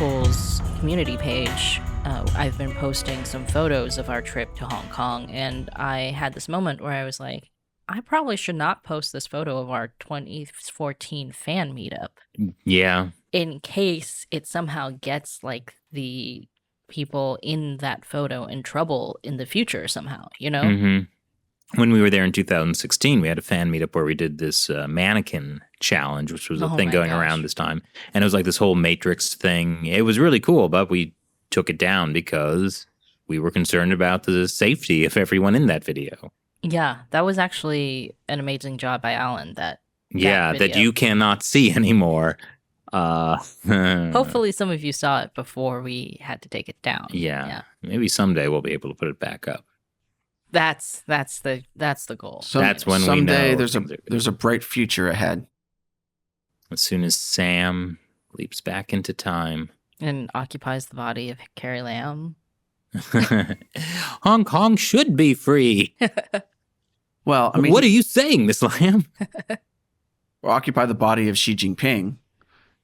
Equals community page, I've been posting some photos of our trip to Hong Kong, and I had this moment where I was like, I probably should not post this photo of our 2014 fan meetup. Yeah. In case it somehow gets like the people in that photo in trouble in the future somehow, you know? Mm-hmm. When we were there in 2016, we had a fan meetup where we did this mannequin challenge, which was a thing going around this time. And it was like this whole Matrix thing. It was really cool, but we took it down because we were concerned about the safety of everyone in that video. Yeah, that was actually an amazing job by Alan. That you cannot see anymore. Hopefully some of you saw it before we had to take it down. Yeah. Maybe someday we'll be able to put it back up. That's the goal. That's when someday we know there's a bright future ahead. As soon as Sam leaps back into time and occupies the body of Carrie Lam. Hong Kong should be free. Well, I mean, what are you saying, Miss Lam? We'll occupy the body of Xi Jinping,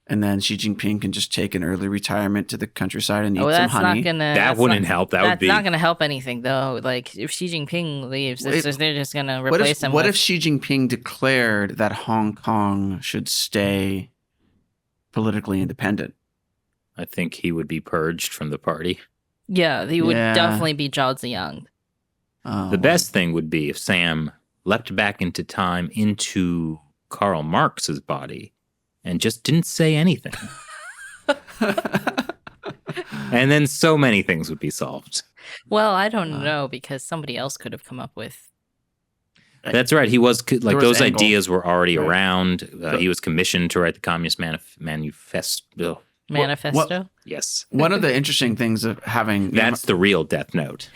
and then Xi Jinping can just take an early retirement to the countryside and eat some honey. That wouldn't help. That's not going to help anything, though. Like, if Xi Jinping leaves, they're just going to replace him. What if Xi Jinping declared that Hong Kong should stay politically independent? I think he would be purged from the party. Yeah, he would definitely be Zhao Ziyang. The best thing would be if Sam leapt back into time into Karl Marx's body and just didn't say anything. And then so many things would be solved. Well, I don't know, because somebody else could have come up with... That's right. He was like, those ideas were already around. He was commissioned to write the Communist Manifesto. Manifesto? Yes. One of the interesting things of having... That's the real Death Note.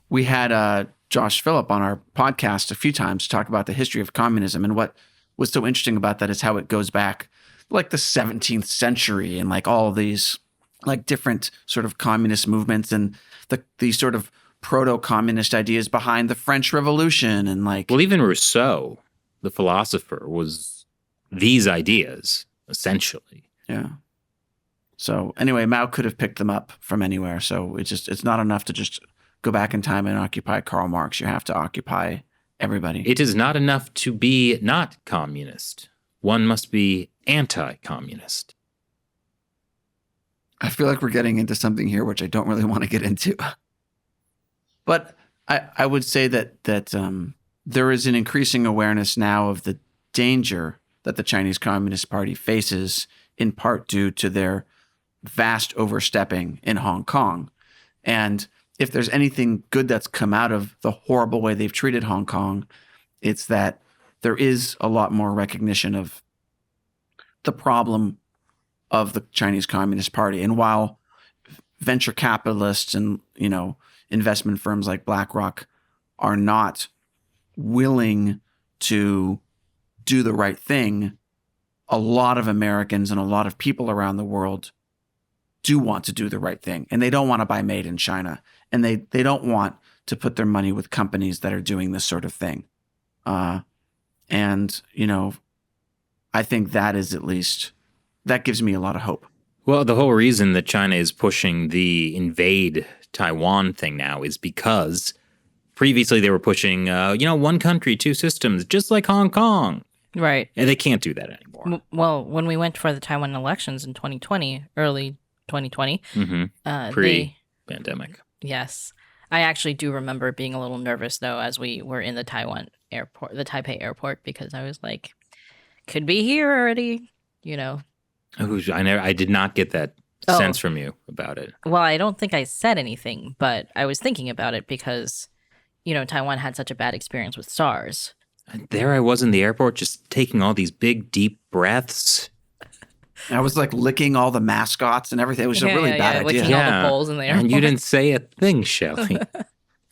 We had Josh Phillip on our podcast a few times to talk about the history of communism, and what was so interesting about that is how it goes back like the 17th century and like all of these like different sort of communist movements and these sort of proto-communist ideas behind the French Revolution and like... Well, even Rousseau, the philosopher, was these ideas, essentially. Yeah. So anyway, Mao could have picked them up from anywhere. So it's not enough to just go back in time and occupy Karl Marx. You have to occupy everybody. It is not enough to be not communist. One must be anti-communist. I feel like we're getting into something here which I don't really want to get into. But I would say that there is an increasing awareness now of the danger that the Chinese Communist Party faces, in part due to their vast overstepping in Hong Kong. And if there's anything good that's come out of the horrible way they've treated Hong Kong, it's that there is a lot more recognition of the problem of the Chinese Communist Party. And while venture capitalists and, investment firms like BlackRock are not willing to do the right thing, a lot of Americans and a lot of people around the world do want to do the right thing. And they don't want to buy made in China. And they don't want to put their money with companies that are doing this sort of thing. I think that is that gives me a lot of hope. Well, the whole reason that China is pushing the invade Taiwan thing now is because previously they were pushing, one country, two systems, just like Hong Kong. Right. And they can't do that anymore. Well, when we went for the Taiwan elections in 2020, early 2020. Pre-pandemic. Yes. I actually do remember being a little nervous, though, as we were in the Taipei airport, because I was like, could be here already, I did not get that sense from you about it. Well, I don't think I said anything, but I was thinking about it because, Taiwan had such a bad experience with SARS. And there I was in the airport just taking all these big, deep breaths. I was like licking all the mascots and everything. It was a really bad idea. Licking all the poles in the airport. And you didn't say a thing, Shelley.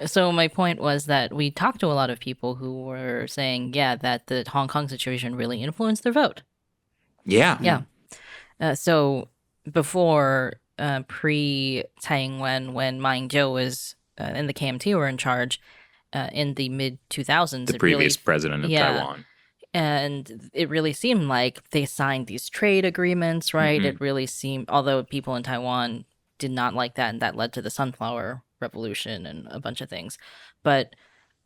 So my point was that we talked to a lot of people who were saying, that the Hong Kong situation really influenced their vote. Yeah. Yeah. So before pre-Tsai Ing-wen, when Ma Ying-jeou was and the KMT were in charge in the mid-2000s. The previous president of Taiwan. And it really seemed like they signed these trade agreements, right? It really seemed, although people in Taiwan did not like that, and that led to the Sunflower Revolution and a bunch of things. But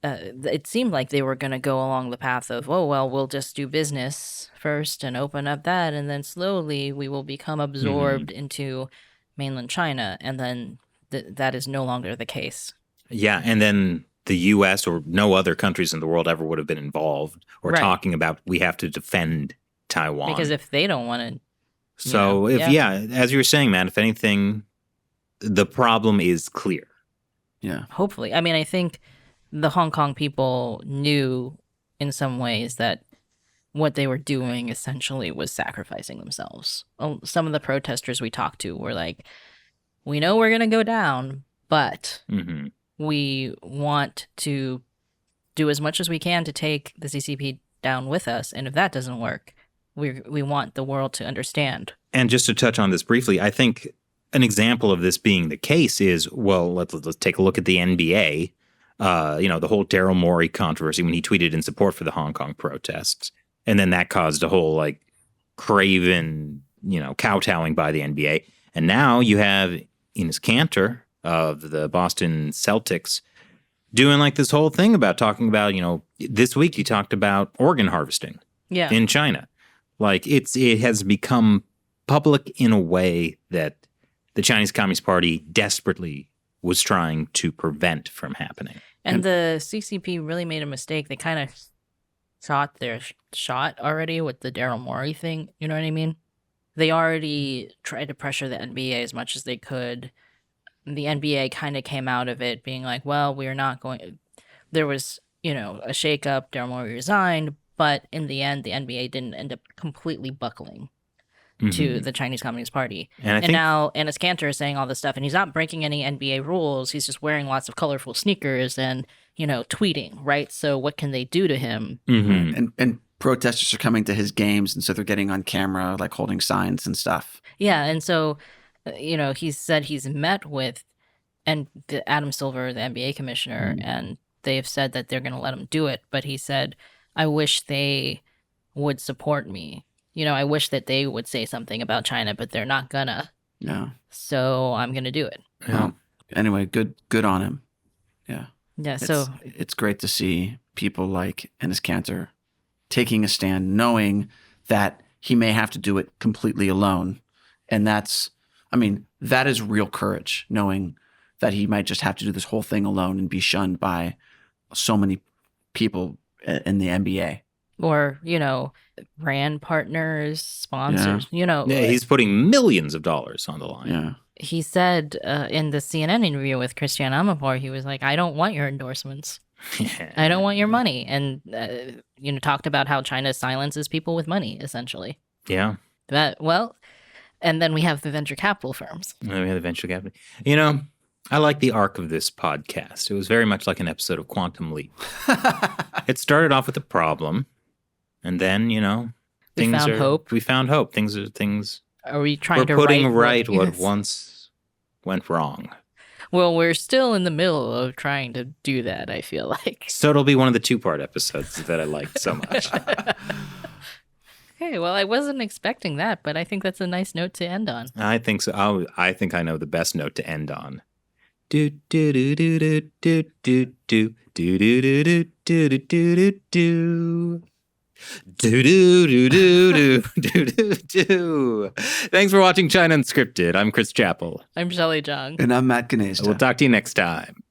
it seemed like they were going to go along the path of, oh, well, we'll just do business first and open up that, and then slowly we will become absorbed into mainland China. And then that is no longer the case. Yeah, and then the U.S. or no other countries in the world ever would have been involved or talking about we have to defend Taiwan. Because if they don't want to. So, as you were saying, man, if anything, the problem is clear. Yeah. Hopefully. I mean, I think the Hong Kong people knew in some ways that what they were doing essentially was sacrificing themselves. Some of the protesters we talked to were like, we know we're going to go down, but we want to do as much as we can to take the CCP down with us. And if that doesn't work, we want the world to understand. And just to touch on this briefly, I think an example of this being the case is, well, let's take a look at the NBA. The whole Daryl Morey controversy when he tweeted in support for the Hong Kong protests. And then that caused a whole craven, kowtowing by the NBA. And now you have Enes Kanter of the Boston Celtics doing this whole thing about talking about, this week he talked about organ harvesting in China. It has become public in a way that the Chinese Communist Party desperately was trying to prevent from happening. And the CCP really made a mistake. They kind of shot their shot already with the Daryl Morey thing. You know what I mean? They already tried to pressure the NBA as much as they could. The NBA kind of came out of it being like, well, we're not going. There was, a shakeup. Daryl Morey resigned. But in the end, the NBA didn't end up completely buckling to the Chinese Communist Party. And now Enes Kanter is saying all this stuff, and he's not breaking any NBA rules. He's just wearing lots of colorful sneakers and, tweeting, right? So what can they do to him? And protesters are coming to his games, and so they're getting on camera, holding signs and stuff. Yeah, and so, he said he's met with Adam Silver, the NBA commissioner, and they've said that they're going to let him do it. But he said, I wish they would support me. I wish that they would say something about China, but they're not gonna. Yeah. So I'm gonna do it. Yeah. Well, anyway, good on him. Yeah. Yeah. So it's great to see people like Enes Kanter taking a stand, knowing that he may have to do it completely alone, and that is real courage, knowing that he might just have to do this whole thing alone and be shunned by so many people in the NBA. Or, brand partners, sponsors, Yeah, he's putting millions of dollars on the line. Yeah. He said in the CNN interview with Christiane Amanpour, he was like, I don't want your endorsements. I don't want your money. And, talked about how China silences people with money, essentially. Yeah. And then we have the venture capital firms. We have the venture capital. I like the arc of this podcast. It was very much like an episode of Quantum Leap. It started off with a problem, and then, we found hope. We found hope. Things. Are we trying to putting right what once went wrong? Well, we're still in the middle of trying to do that, I feel like. So it'll be one of the 2-part episodes that I liked so much. Okay, well, I wasn't expecting that, but I think that's a nice note to end on. I think so. I think I know the best note to end on. Do do do do do do do do do do do do do do do do. Do do do do do do do. Thanks for watching China Unscripted. I'm Chris Chappell. I'm Shelley Jung. And I'm Matt Ganesta. We'll talk to you next time.